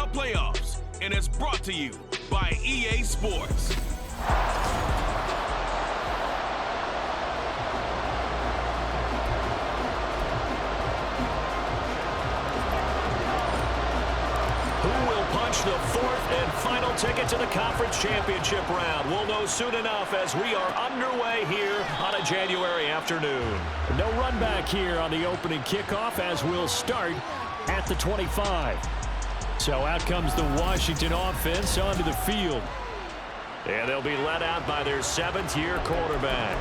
NFL playoffs, and it's brought to you by EA Sports. The fourth and final ticket to the conference championship round. We'll know soon enough as we are underway here on a January afternoon. No run back here on the opening kickoff as we'll start at the 25. So out comes the Washington offense onto the field. And they'll be led out by their seventh-year quarterback.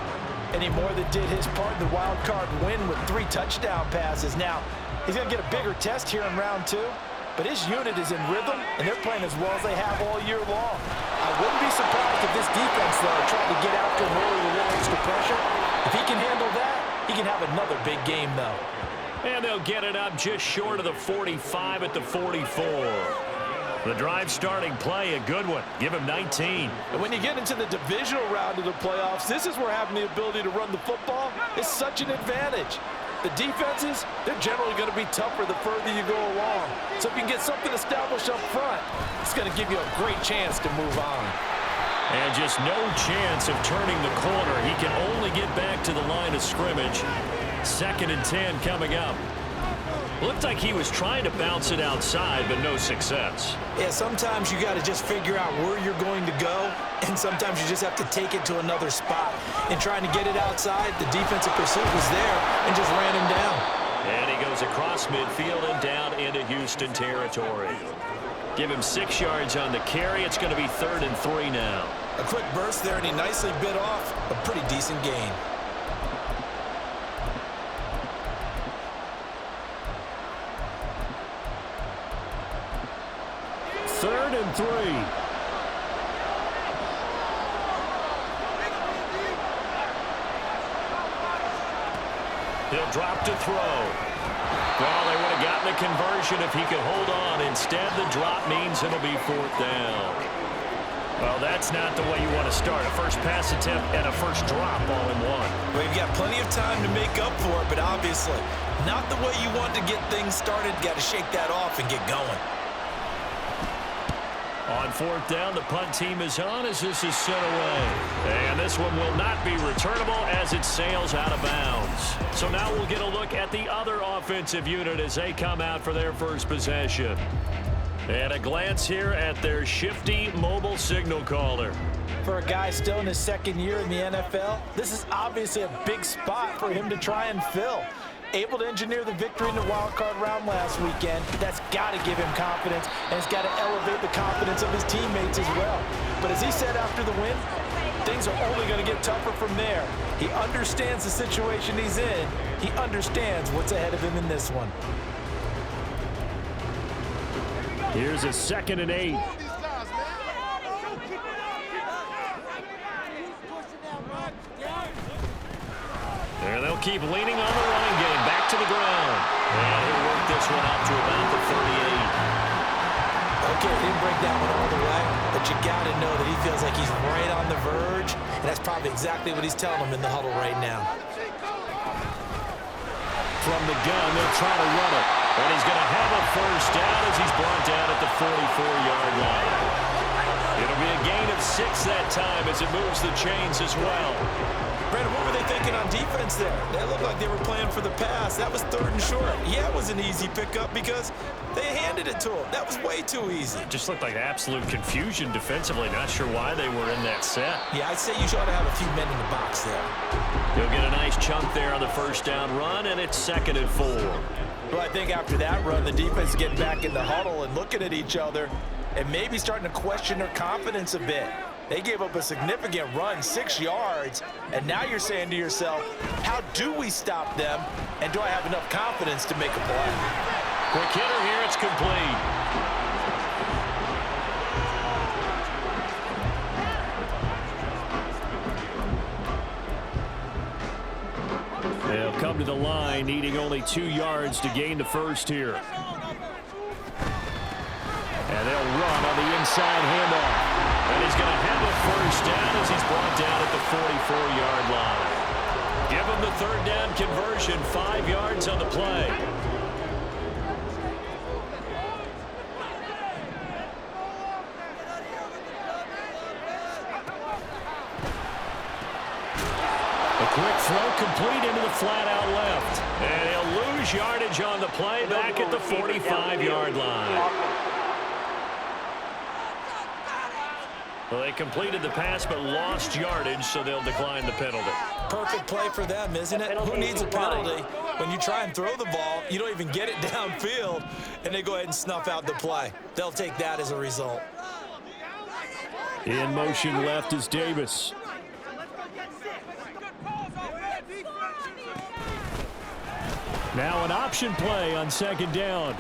And he more than did his part in the wild card win with 3 touchdown passes. Now, he's going to get a bigger test here in round 2. But his unit is in rhythm, and they're playing as well as they have all year long. I wouldn't be surprised if this defense, though, tried to get after him early with a little extra pressure. If he can handle that, he can have another big game, though. And they'll get it up just short of the 45 at the 44. The drive starting play, a good one. Give him 19. And when you get into the divisional round of the playoffs, this is where having the ability to run the football is such an advantage. The defenses, they're generally going to be tougher the further you go along. So if you can get something established up front, it's going to give you a great chance to move on. And just no chance of turning the corner. He can only get back to the line of scrimmage. 2nd and 10 coming up. Looked like he was trying to bounce it outside, but no success. Yeah, sometimes you got to just figure out where you're going to go, and sometimes you just have to take it to another spot. In trying to get it outside, the defensive pursuit was there and just ran him down. And he goes across midfield and down into Houston territory. Give him 6 yards on the carry. It's going to be 3rd and 3 now. A quick burst there, and he nicely bit off a pretty decent gain. Third and 3. He'll drop to throw. Well, they would have gotten a conversion if he could hold on. Instead, the drop means it'll be 4th down. Well, that's not the way you want to start. A first pass attempt and a first drop all in one. Well, you've got plenty of time to make up for it, but obviously not the way you want to get things started. Got to shake that off and get going. On 4th down, the punt team is on as this is sent away. And this one will not be returnable as it sails out of bounds. So now we'll get a look at the other offensive unit as they come out for their first possession. And a glance here at their shifty mobile signal caller. For a guy still in his 2nd year in the NFL, this is obviously a big spot for him to try and fill. Able to engineer the victory in the wild card round last weekend. That's got to give him confidence, and it's got to elevate the confidence of his teammates as well. But as he said after the win, things are only going to get tougher from there. He understands the situation he's in. He understands what's ahead of him in this one. Here's a 2nd and 8. And they'll keep leaning on the running game. Back to the ground. And he'll work this one out to about the 38. Okay, didn't break that one all the way, but you got to know that he feels like he's right on the verge, and that's probably exactly what he's telling him in the huddle right now. From the gun, they'll try to run it. And he's going to have a first down as he's brought down at the 44-yard line. It'll be a gain of 6 that time as it moves the chains as well. Brandon, what were they thinking on defense there? They looked like they were playing for the pass. That was 3rd and short. Yeah, it was an easy pickup because they handed it to him. That was way too easy. It just looked like absolute confusion defensively. Not sure why they were in that set. Yeah, I'd say you ought to have a few men in the box there. He'll get a nice chunk there on the first down run, and it's 2nd and 4. Well, I think after that run, the defense is getting back in the huddle and looking at each other and maybe starting to question their confidence a bit. They gave up a significant run, 6 yards, and now you're saying to yourself, how do we stop them, and do I have enough confidence to make a play? Quick hitter here, it's complete. They'll come to the line, needing only 2 yards to gain the first here. And they'll run on the inside handoff. And he's going to have a first down as he's brought down at the 44-yard line. Give him the 3rd down conversion, 5 yards on the play. A quick throw complete into the flat out left. And he'll lose yardage on the play back at the 45-yard line. Well, they completed the pass but lost yardage, so they'll decline the penalty. Perfect play for them, isn't it? Who needs a penalty? When you try and throw the ball, you don't even get it downfield, and they go ahead and snuff out the play. They'll take that as a result. In motion left is Davis. Now an option play on second down.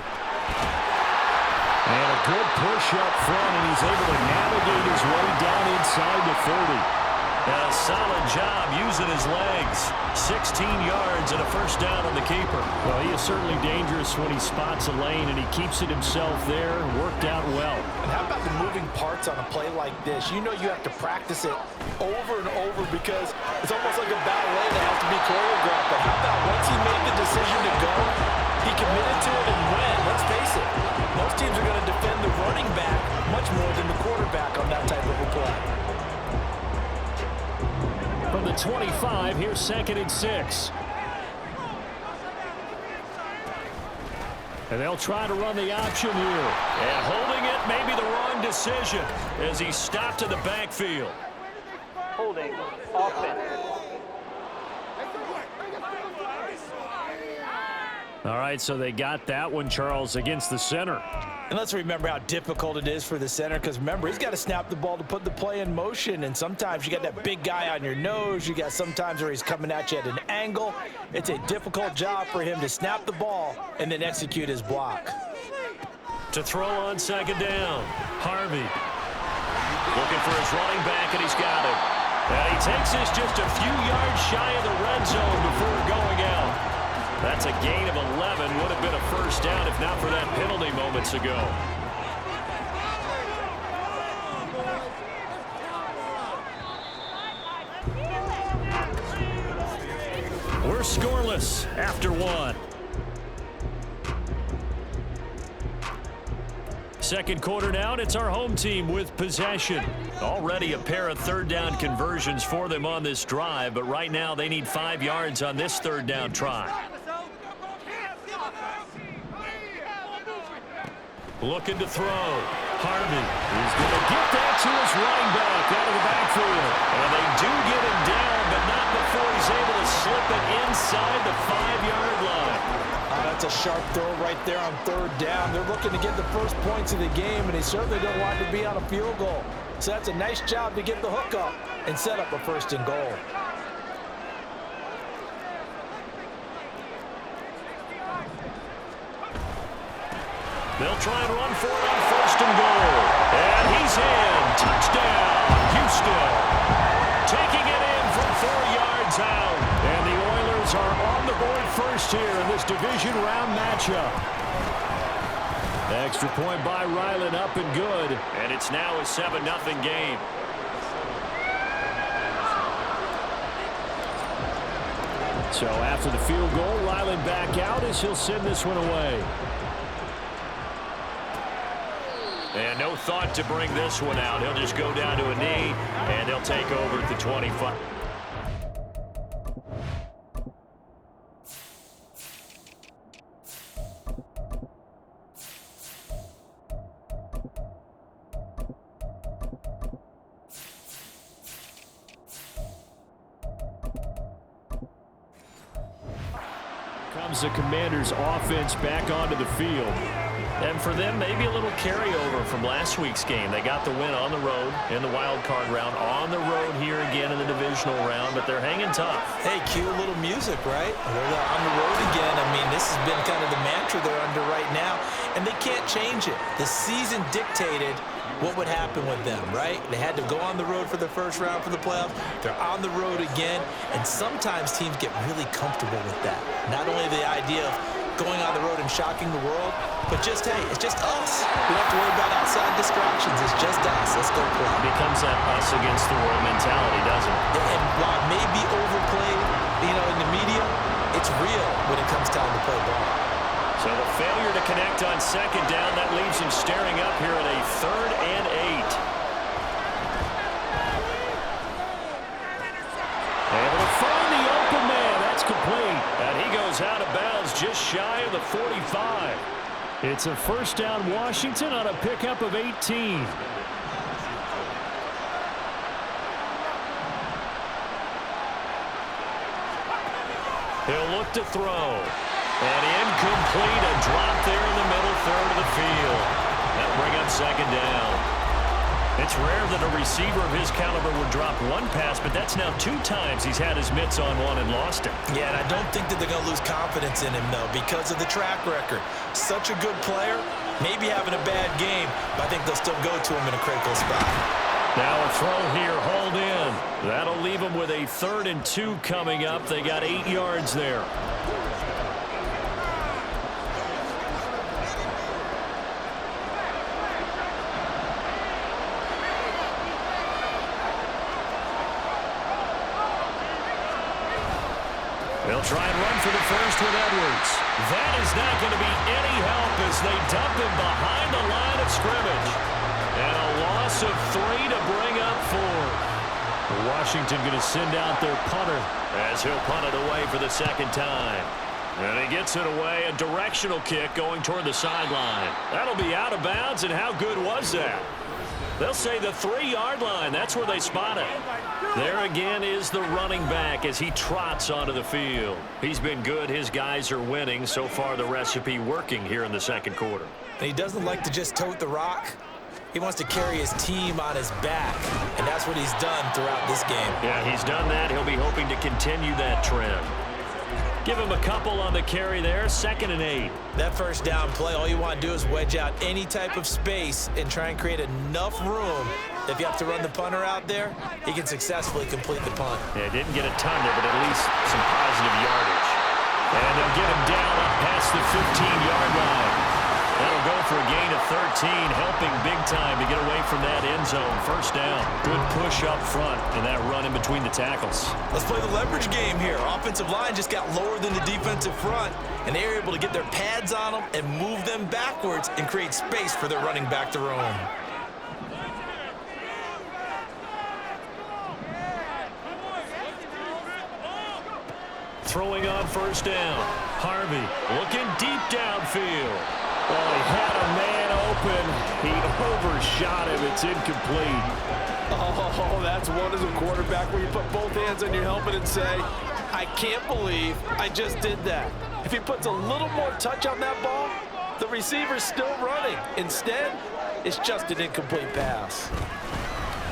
And a good push up front, and he's able to navigate his way down inside the 30. A solid job using his legs. 16 yards and a first down on the keeper. Well, he is certainly dangerous when he spots a lane, and he keeps it himself there. Worked out well. And how about the moving parts on a play like this? You know you have to practice it over and over because it's almost like a ballet that has to be choreographed. But how about once he made the decision to go, he committed to it and went. Let's face it, most teams are going to defend the running back much more than the quarterback on that type of a play. From the 25, here's 2nd and 6. And they'll try to run the option here. And holding it may be the wrong decision as he stopped in the backfield. Holding offense. All right, so they got that one, Charles, against the center. And let's remember how difficult it is for the center because, remember, he's got to snap the ball to put the play in motion. And sometimes you got that big guy on your nose. You got sometimes where he's coming at you at an angle. It's a difficult job for him to snap the ball and then execute his block. To throw on second down, Harvey. Looking for his running back, and he's got it. And he takes this just a few yards shy of the red zone before going out. That's a gain of 11. Would have been a first down if not for that penalty moments ago. We're scoreless after one. Second quarter now, and it's our home team with possession. Already a pair of third down conversions for them on this drive, but right now they need 5 yards on this third down try. Looking to throw. Harvey is going to get that to his running back out of the backfield. And they do get him down, but not before he's able to slip it inside the 5-yard line. That's a sharp throw right there on third down. They're looking to get the first points of the game, and they certainly don't want to be on a field goal. So that's a nice job to get the hook up and set up a first and goal. They'll try and run for it on first and goal. And he's in. Touchdown, Houston. Taking it in from 4 yards out. And the Oilers are on the board first here in this division round matchup. Extra point by Ryland, up and good. And it's now a 7-0 game. So after the field goal, Ryland back out as he'll send this one away. And no thought to bring this one out. He'll just go down to a knee, and they'll take over at the 25. Comes the Commanders' offense back onto the field. And for them, maybe a little carryover from last week's game. They got the win on the road in the wild card round, on the road here again in the divisional round, but they're hanging tough. Hey, cue a little music, right? They're on the road again. I mean, this has been kind of the mantra they're under right now, and they can't change it. The season dictated what would happen with them, right? They had to go on the road for the first round for the playoffs. They're on the road again, and sometimes teams get really comfortable with that. Not only the idea of going on the road and shocking the world, but just, hey, it's just us. We don't have to worry about outside distractions. It's just us. Let's go play. It becomes that us against the world mentality, doesn't it? And while it may be overplayed, in the media, it's real when it comes time to play ball. So the failure to connect on second down, that leaves him staring up here at a 3rd and 8. Able to find falls just shy of the 45. It's a first down Washington on a pickup of 18. He'll look to throw. And incomplete, a drop there in the middle third of the field. That'll bring up second down. It's rare that a receiver of his caliber would drop one pass, but that's now 2 times he's had his mitts on one and lost it. Yeah, and I don't think that they're going to lose confidence in him, though, because of the track record. Such a good player, maybe having a bad game, but I think they'll still go to him in a critical spot. Now a throw here, hauled in. That'll leave them with a 3rd and 2 coming up. They got 8 yards there. They'll try and run for the first with Edwards. That is not going to be any help as they dump him behind the line of scrimmage. And a loss of 3 to bring up 4. Washington going to send out their punter as he'll punt it away for the 2nd time. And he gets it away, a directional kick going toward the sideline. That'll be out of bounds, and how good was that? They'll say the 3-yard line. That's where they spot it. There again is the running back as he trots onto the field. He's been good. His guys are winning. So far, the recipe working here in the 2nd quarter. And he doesn't like to just tote the rock. He wants to carry his team on his back, and that's what he's done throughout this game. Yeah, he's done that. He'll be hoping to continue that trend. Give him a couple on the carry there, 2nd and 8. That first down play, all you want to do is wedge out any type of space and try and create enough room. If you have to run the punter out there, he can successfully complete the punt. Yeah, didn't get a ton there, but at least some positive yardage. And they'll get him down up past the 15-yard line. That'll go for a gain of 13, helping big time to get away from that end zone. First down. Good push up front and that run in between the tackles. Let's play the leverage game here. Offensive line just got lower than the defensive front, and they were able to get their pads on them and move them backwards and create space for their running back to roam. Throwing on first down. Harvey looking deep downfield. Oh, he had a man open. He overshot him. It's incomplete. Oh, that's one as a quarterback where you put both hands on your helmet and say, I can't believe I just did that. If he puts a little more touch on that ball, the receiver's still running. Instead, it's just an incomplete pass.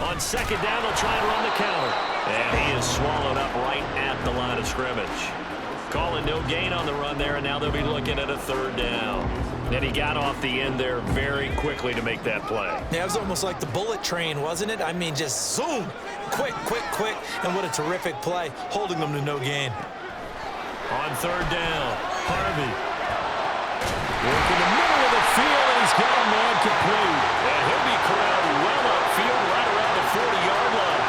On 2nd down, they'll try and run the counter. And he is swallowed up right at the line of scrimmage. Calling no gain on the run there, and now they'll be looking at a 3rd down. And he got off the end there very quickly to make that play. Yeah, it was almost like the bullet train, wasn't it? I mean, just zoom, quick, quick, quick, and what a terrific play, holding them to no gain. On 3rd down, Harvey. Work in the middle of the field, and he's got a man complete. And he'll be corralled well upfield right around the 40-yard line.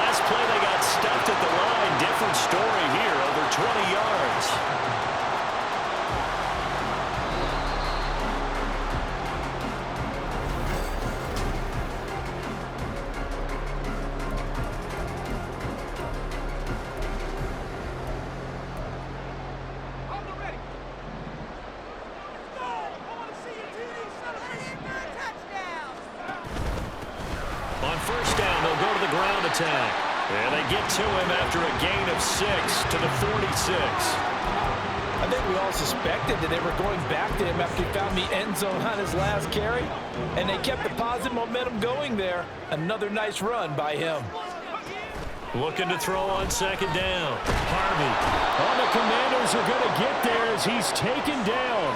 Last play, they got stuffed at the line. Different story here, over 20 yards. On first down, they'll go to the ground attack. And they get to him after a gain of 6 to the 46. I think we all suspected that they were going back to him after he found the end zone on his last carry, and they kept the positive momentum going there. Another nice run by him. Looking to throw on 2nd down. Harvey. Oh, the Commanders are going to get there as he's taken down.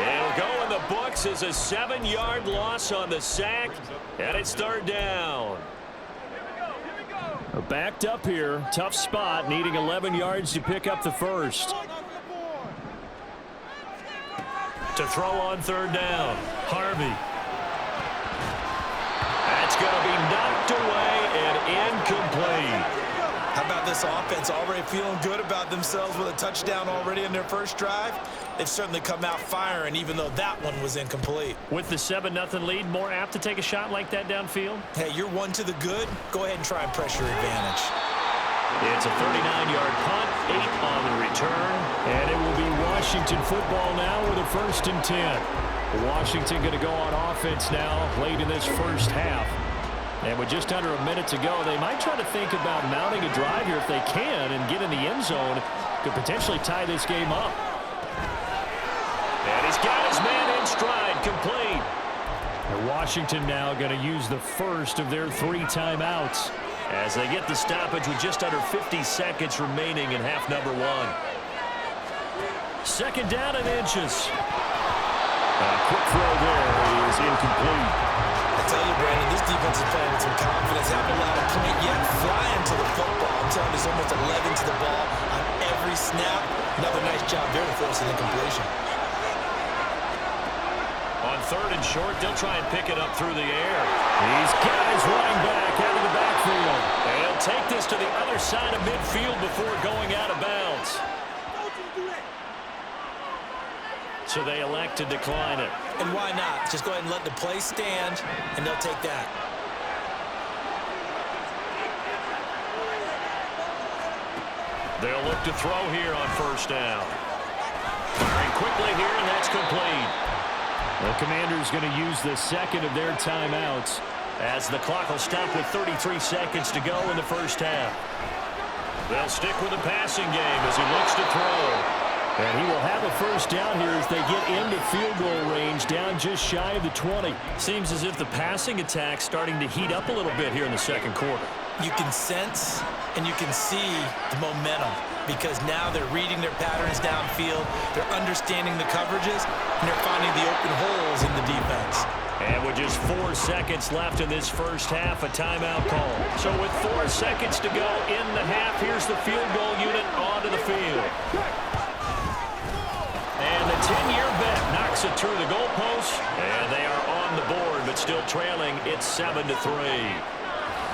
It'll go in the books as a 7-yard loss on the sack, and it's 3rd down. Backed up here, tough spot, needing 11 yards to pick up the first. To throw on 3rd down, Harvey. That's going to be knocked away and incomplete. How about this offense already feeling good about themselves with a touchdown already in their first drive? They've certainly come out firing, even though that one was incomplete. With the 7-0 lead, more apt to take a shot like that downfield? Hey, you're one to the good. Go ahead and try and press your advantage. It's a 39-yard punt, 8 on the return. And it will be Washington football now with a 1st and 10. Washington going to go on offense now late in this first half. And with just under a minute to go, they might try to think about mounting a drive here if they can and get in the end zone. Could potentially tie this game up. And he's got his man in stride, complete. And Washington now going to use the first of their 3 timeouts as they get the stoppage with just under 50 seconds remaining in half number 1. 2nd down and inches. A quick throw there is incomplete. I tell you, Brandon, this defense is playing with some confidence. Haven't allowed a point yet, flying to the football. I'm telling you, there's almost 11 to the ball on every snap. Another nice job there to force an incompletion. On 3rd and short, they'll try and pick it up through the air. He's got his running back out of the backfield. And he'll take this to the other side of midfield before going out of bounds. So they elect to decline it. And why not? Just go ahead and let the play stand, and they'll take that. They'll look to throw here on 1st down. Firing quickly here, and that's complete. The Commanders going to use the 2nd of their timeouts as the clock will stop with 33 seconds to go in the first half. They'll stick with the passing game as he looks to throw. And he will have a 1st down here as they get into field goal range, down just shy of the 20. Seems as if the passing attack's starting to heat up a little bit here in the 2nd quarter. You can sense and you can see the momentum because now they're reading their patterns downfield, they're understanding the coverages, and they're finding the open holes in the defense. And with just 4 seconds left in this first half, a timeout call. So with 4 seconds to go in the half, here's the field goal unit onto the field. And the 10-year bet knocks it through the goalpost, and they are on the board, but still trailing. It's 7-3.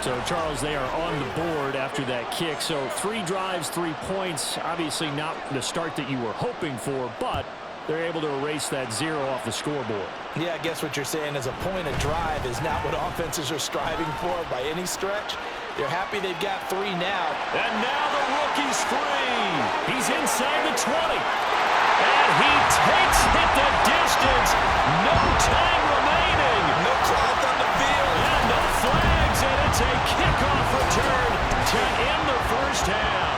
So, Charles, they are on the board after that kick. So 3 drives, 3 points. Obviously not the start that you were hoping for, but they're able to erase that 0 off the scoreboard. Yeah, I guess what you're saying is a point of drive is not what offenses are striving for by any stretch. They're happy they've got 3 now. And now the rookie's free. He's inside the 20. And he takes it the distance. No time remaining. No cloth on the field. And no flags, and it's a kickoff return to end the first half.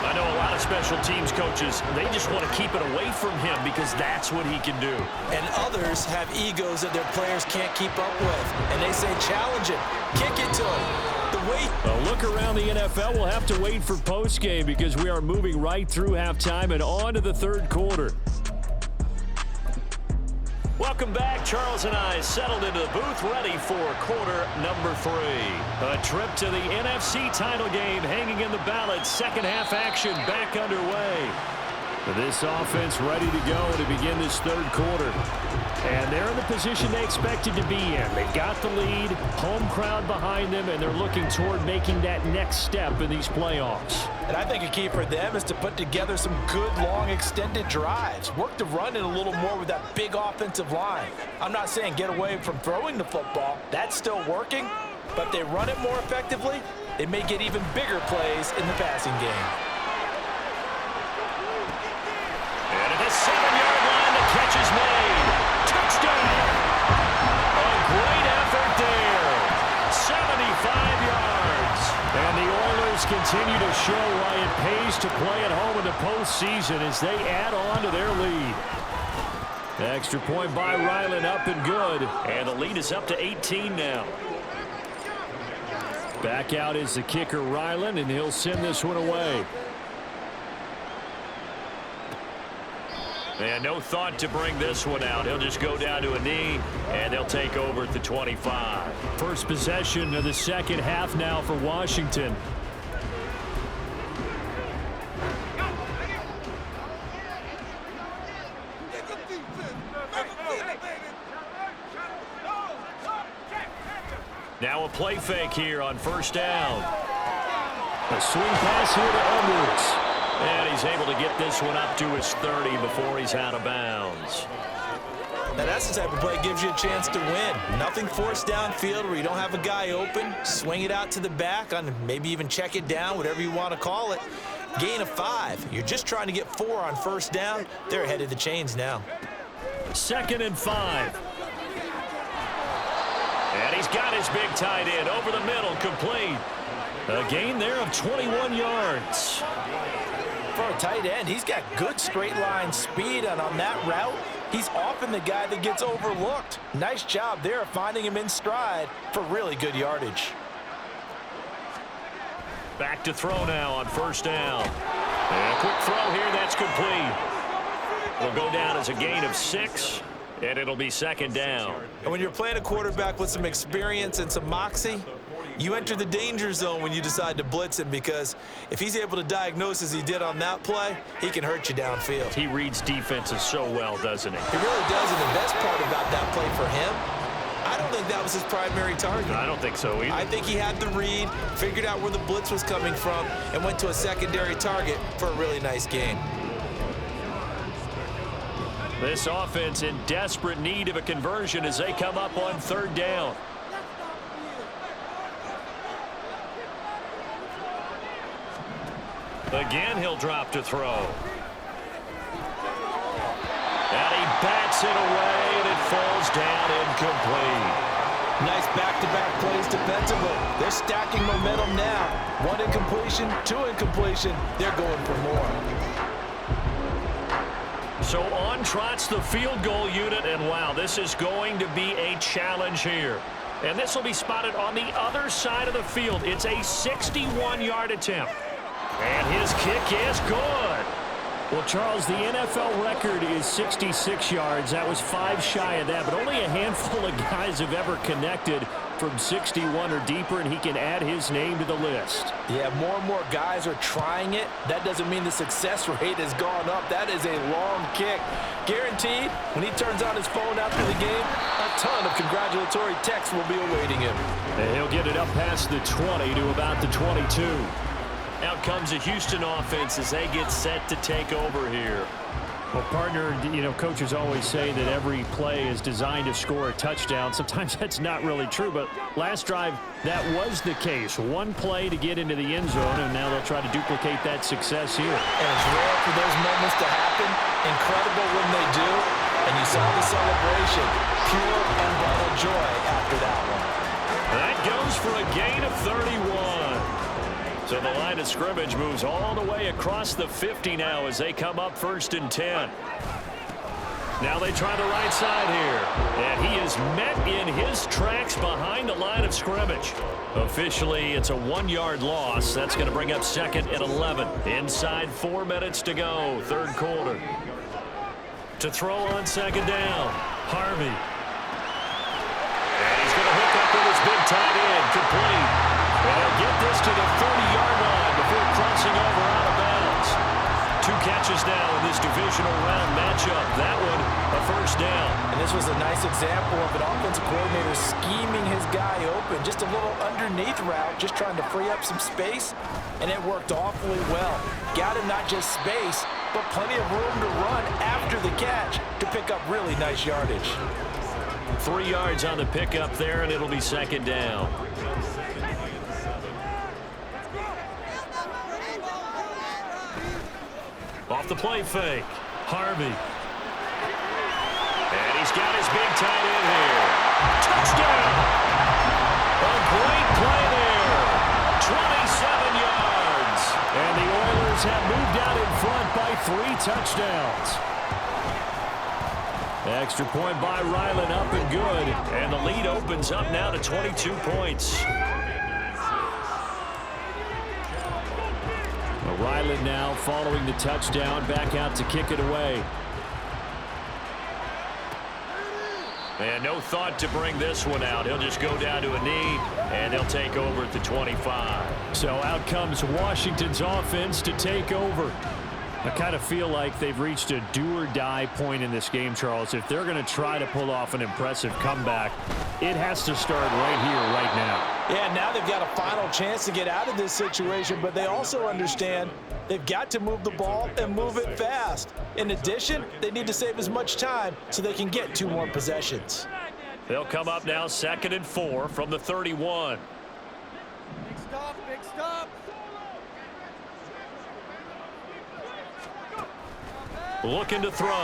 I know a lot of special teams coaches, they just want to keep it away from him because that's what he can do. And others have egos that their players can't keep up with. And they say, challenge it. Kick it to him. A look around the NFL. We'll have to wait for postgame because we are moving right through halftime and on to the 3rd quarter. Welcome back. Charles and I settled into the booth ready for quarter number 3. A trip to the NFC title game hanging in the balance. 2nd half action back underway. This offense ready to go to begin this 3rd quarter. And they're in the position they expected to be in. They've got the lead, home crowd behind them, and they're looking toward making that next step in these playoffs. And I think a key for them is to put together some good, long, extended drives. Work the run in a little more with that big offensive line. I'm not saying get away from throwing the football. That's still working. But they run it more effectively, they may get even bigger plays in the passing game. And at the 7-yard line, the catch is made. Touchdown! A great effort there. 75 yards. And the Oilers continue to show why it pays to play at home in the postseason as they add on to their lead. Extra point by Ryland, up and good. And the lead is up to 18 now. Back out is the kicker, Ryland, and he'll send this one away. And no thought to bring this one out. He'll just go down to a knee, and they'll take over at the 25. First possession of the 2nd half now for Washington. Now a play fake here on 1st down. A swing pass here to Edwards. And he's able to get this one up to his 30 before he's out of bounds. Now, that's the type of play that gives you a chance to win. Nothing forced downfield where you don't have a guy open. Swing it out to the back, on maybe even check it down, whatever you want to call it. Gain of 5. You're just trying to get 4 on first down. They're ahead of the chains now. 2nd and 5. And he's got his big tight end over the middle, complete. A gain there of 21 yards. For a tight end, he's got good straight line speed, and on that route, he's often the guy that gets overlooked. Nice job there of finding him in stride for really good yardage. Back to throw now on first down. And a quick throw here, that's complete. Will go down as a gain of 6, and it'll be 2nd down. And when you're playing a quarterback with some experience and some moxie, you enter the danger zone when you decide to blitz him, because if he's able to diagnose as he did on that play, he can hurt you downfield. He reads defenses so well, doesn't he? He really does, and the best part about that play for him, I don't think that was his primary target. I don't think so either. I think he had the read, figured out where the blitz was coming from, and went to a secondary target for a really nice gain. This offense in desperate need of a conversion as they come up on 3rd down. Again, he'll drop to throw. And he bats it away, and it falls down incomplete. Nice back-to-back plays defensively. They're stacking momentum now. 1 incompletion, 2 incompletion. They're going for more. So on trots the field goal unit, and wow, this is going to be a challenge here. And this will be spotted on the other side of the field. It's a 61-yard attempt. And his kick is good. Well, Charles, the NFL record is 66 yards. That was 5 shy of that, but only a handful of guys have ever connected from 61 or deeper, and he can add his name to the list. Yeah, more and more guys are trying it. That doesn't mean the success rate has gone up. That is a long kick. Guaranteed, when he turns on his phone after the game, a ton of congratulatory texts will be awaiting him. And he'll get it up past the 20 to about the 22. Out comes the Houston offense as they get set to take over here. Well, partner, you know, coaches always say that every play is designed to score a touchdown. Sometimes that's not really true, but last drive, that was the case. 1 play to get into the end zone, and now they'll try to duplicate that success here. And it's rare for those moments to happen. Incredible when they do. And you saw the celebration. Pure, unbridled joy after that one. That goes for a gain of 31. So the line of scrimmage moves all the way across the 50 now as they come up 1st and 10. Now they try the right side here. And he is met in his tracks behind the line of scrimmage. Officially, it's a 1-yard loss. That's going to bring up 2nd and 11. Inside 4 minutes to go, 3rd quarter. To throw on 2nd down, Harvey. And he's going to hook up with his big tight end, complete. And he'll get this to the 30-yard line before crossing over out of bounds. 2 catches now in this divisional round matchup. That one, a 1st down. And this was a nice example of an offensive coordinator scheming his guy open. Just a little underneath route, just trying to free up some space, and it worked awfully well. Got him not just space, but plenty of room to run after the catch to pick up really nice yardage. 3 yards on the pickup there, and it'll be 2nd down. Off the play fake, Harvey. And he's got his big tight end here. Touchdown! A great play there. 27 yards. And the Oilers have moved out in front by 3 touchdowns. Extra point by Ryland, up and good. And the lead opens up now to 22 points. Ryland now following the touchdown, back out to kick it away. And no thought to bring this one out. He'll just go down to a knee, and he'll take over at the 25. So out comes Washington's offense to take over. I kind of feel like they've reached a do-or-die point in this game, Charles. If they're going to try to pull off an impressive comeback, it has to start right here, right now. Yeah, now they've got a final chance to get out of this situation, but they also understand they've got to move the ball and move it fast. In addition, they need to save as much time so they can get 2 more possessions. They'll come up now 2nd and 4 from the 31. Big stop, big stop. Looking to throw. Got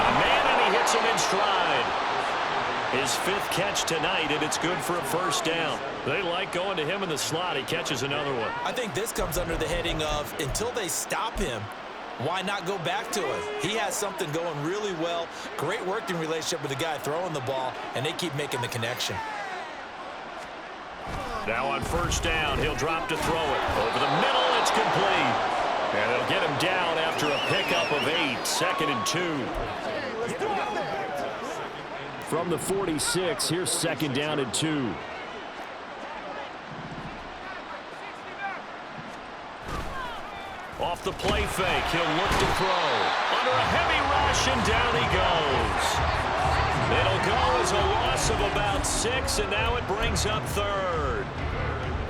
a man, and he hits him in stride. His 5th catch tonight, and it's good for a first down. They like going to him in the slot. He catches another one. I think this comes under the heading of until they stop him, why not go back to him? He has something going really well. Great working relationship with the guy throwing the ball, and they keep making the connection. Now on first down, he'll drop to throw it. Over the middle, it's complete. And they'll get him down after a pickup of 8. 2nd and 2. From the 46, here's 2nd down and 2. Off the play fake, he'll look to throw. Under a heavy rush, and down he goes. It'll go as a loss of about 6, and now it brings up 3rd.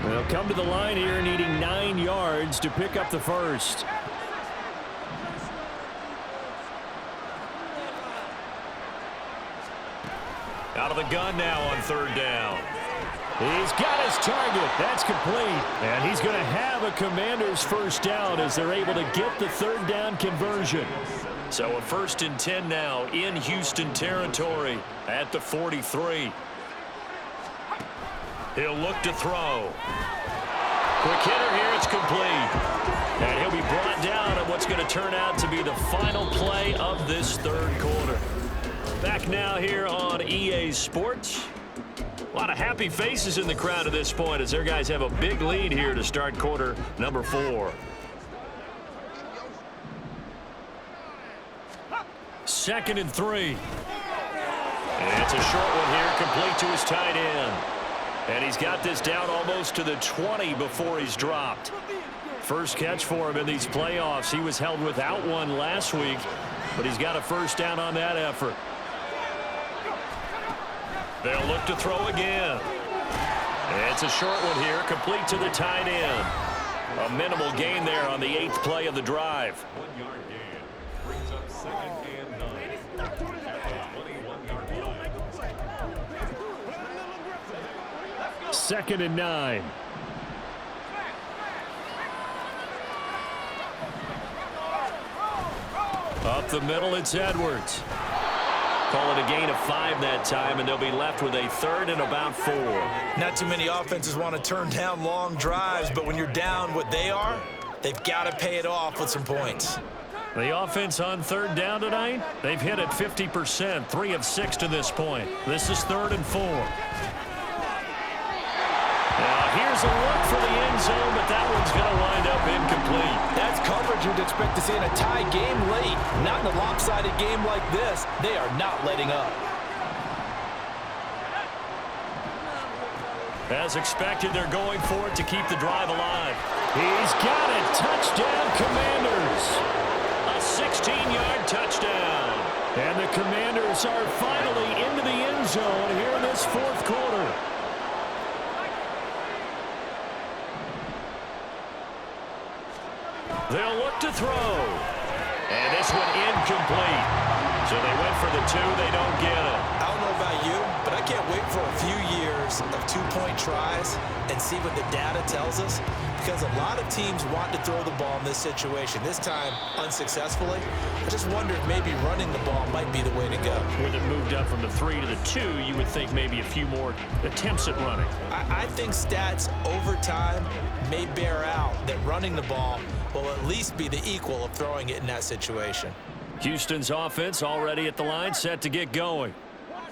They'll come to the line here needing 9 yards to pick up the first. Out of the gun now on 3rd down. He's got his target. That's complete. And he's going to have a Commander's first down as they're able to get the 3rd down conversion. So a 1st and 10 now in Houston territory at the 43. He'll look to throw. Quick hitter here, it's complete. And he'll be brought down on what's going to turn out to be the final play of this 3rd quarter. Back now here on EA Sports. A lot of happy faces in the crowd at this point as their guys have a big lead here to start quarter number 4. 2nd and 3. And it's a short one here, complete to his tight end. And he's got this down almost to the 20 before he's dropped. First catch for him in these playoffs. He was held without one last week, but he's got a first down on that effort. They'll look to throw again. And it's a short one here, complete to the tight end. A minimal gain there on the 8th play of the drive. 1 yard gain brings up 2nd and 9. 21 yard line. 2nd and 9. Up the middle, it's Edwards. Call it a gain of 5 that time, and they'll be left with a 3rd and about 4. Not too many offenses want to turn down long drives, but when you're down what they are, they've got to pay it off with some points. The offense on 3rd down tonight, they've hit it 50%, 3 of 6 to this point. This is 3rd and 4. Now here's a look for the end zone, but that one's going to wind up incomplete. That's coverage you'd expect to see in a tie game late. Not in a lopsided game like this. They are not letting up. As expected, they're going for it to keep the drive alive. He's got it. Touchdown, Commanders. A 16-yard touchdown. And the Commanders are finally into the end zone here in this 4th quarter. They'll look to throw. And this one incomplete. So they went for the 2. They don't get it. I don't know about you, but I can't wait for a few years of 2-point tries and see what the data tells us, because a lot of teams want to throw the ball in this situation. This time, unsuccessfully. I just wonder if maybe running the ball might be the way to go. With it moved up from the 3 to the 2, you would think maybe a few more attempts at running. I think stats over time may bear out that running the ball will at least be the equal of throwing it in that situation. Houston's offense already at the line, set to get going.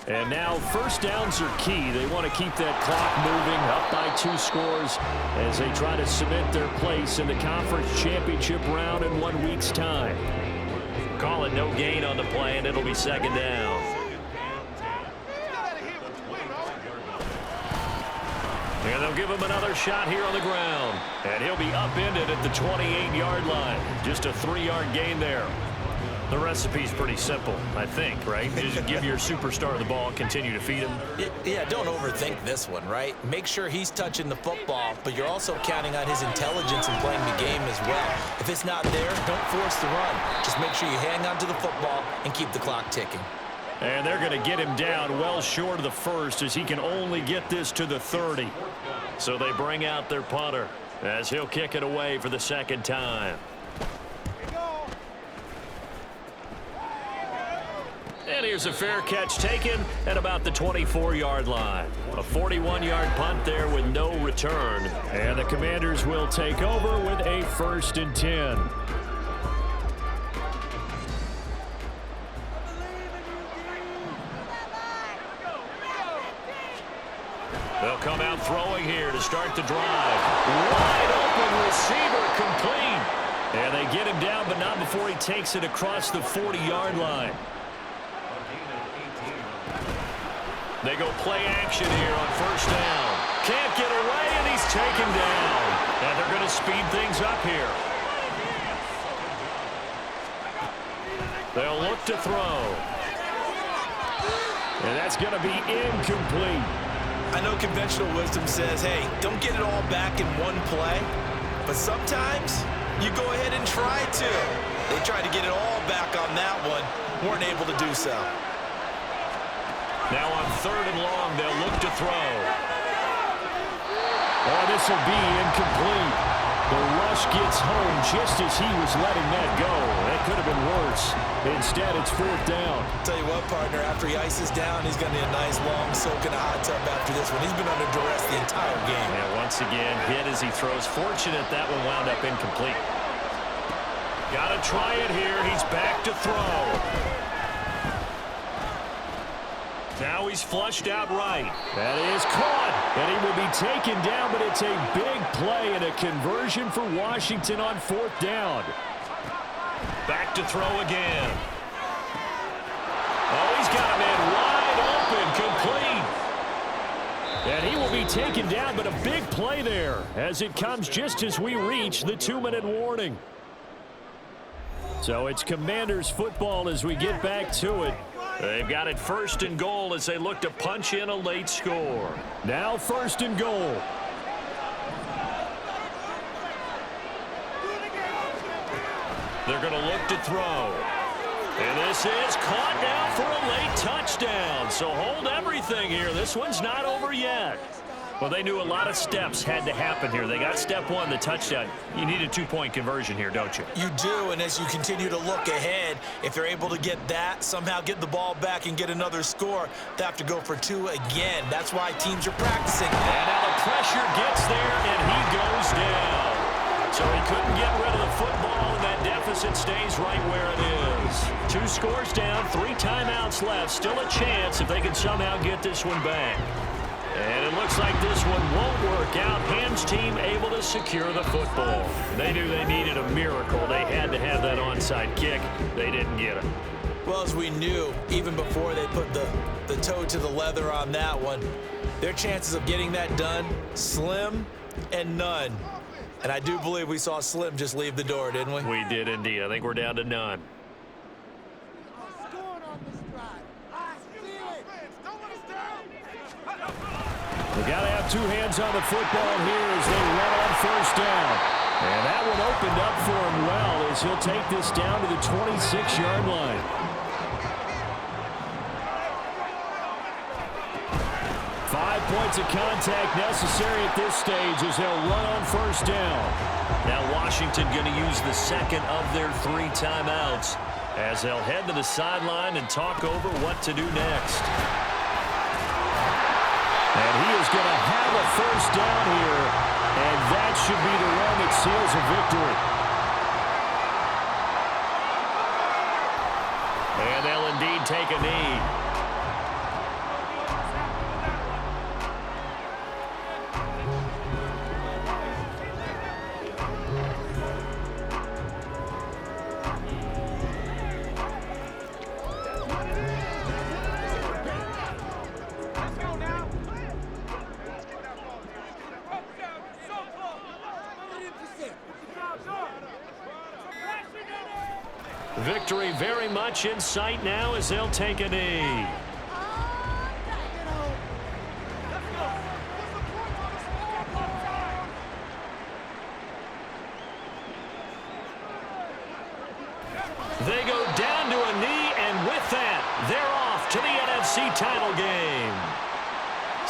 And now first downs are key. They want to keep that clock moving, up by 2 scores as they try to cement their place in the conference championship round in 1 week's time. Call it no gain on the play, and it'll be 2nd down. And And they'll give him another shot here on the ground. And he'll be upended at the 28-yard line. Just a 3-yard gain there. The recipe's pretty simple, I think, right? Just give your superstar the ball and continue to feed him. Yeah, don't overthink this one, right? Make sure he's touching the football, but you're also counting on his intelligence in playing the game as well. If it's not there, don't force the run. Just make sure you hang on to the football and keep the clock ticking. And they're going to get him down well short of the first as he can only get this to the 30. So they bring out their punter as he'll kick it away for the second time. And here's a fair catch taken at about the 24-yard line. A 41-yard punt there with no return. And the Commanders will take over with a 1st and 10. They'll come out throwing here to start the drive. Wide open receiver complete. And they get him down, but not before he takes it across the 40-yard line. They go play action here on 1st down. Can't get away, and he's taken down. And they're going to speed things up here. They'll look to throw. And that's going to be incomplete. I know conventional wisdom says, hey, don't get it all back in one play. But sometimes you go ahead and try to. They tried to get it all back on that one. Weren't able to do so. Now on 3rd and long, they'll look to throw. Oh, this will be incomplete. The rush gets home just as he was letting that go. That could have been worse. Instead, it's 4th down. Tell you what, partner, after he ices down, he's going to need a nice long soak in a hot tub after this one. He's been under duress the entire game. And once again, hit as he throws. Fortunate that one wound up incomplete. Got to try it here. He's back to throw. Now he's flushed out right. That is caught. And he will be taken down, but it's a big play and a conversion for Washington on 4th down. Back to throw again. Oh, he's got a man wide open, complete. And he will be taken down, but a big play there as it comes just as we reach the 2-minute warning. So it's Commanders football as we get back to it. They've got it 1st and goal as they look to punch in a late score. Now 1st and goal. They're going to look to throw. And this is caught now for a late touchdown. So hold everything here. This one's not over yet. Well, they knew a lot of steps had to happen here. They got step 1, the touchdown. You need a 2-point conversion here, don't you? You do, and as you continue to look ahead, if they're able to get that, somehow get the ball back and get another score, they have to go for 2 again. That's why teams are practicing. And now the pressure gets there, and he goes down. So he couldn't get rid of the football, and that deficit stays right where it is. 2 scores down, 3 timeouts left. Still a chance if they can somehow get this one back. And it looks like this one won't work out. Ham's team able to secure the football. They knew they needed a miracle. They had to have that onside kick. They didn't get it. Well, as we knew, even before they put the toe to the leather on that one, their chances of getting that done, slim and none. And I do believe we saw Slim just leave the door, didn't we? We did indeed. I think we're down to none. They got to have 2 hands on the football here as they run on 1st down. And that one opened up for him well as he'll take this down to the 26-yard line. Five points of contact necessary at this stage as they'll run on 1st down. Now Washington going to use the second of their 3 timeouts as they'll head to the sideline and talk over what to do next. And he is going to have a 1st down here, and that should be the run that seals a victory. And they'll indeed take a knee. Victory very much in sight now as they'll take a knee. They go down to a knee, and with that, they're off to the NFC title game.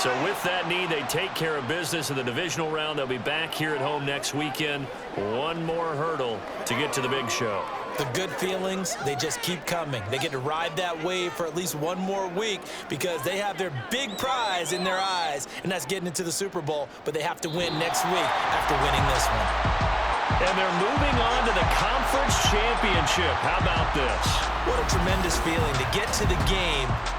So with that knee, they take care of business in the divisional round. They'll be back here at home next weekend. One more hurdle to get to the big show. The good feelings, they just keep coming. They get to ride that wave for at least one more week because they have their big prize in their eyes, and that's getting into the Super Bowl. But they have to win next week after winning this one. And they're moving on to the conference championship. How about this? What a tremendous feeling to get to the game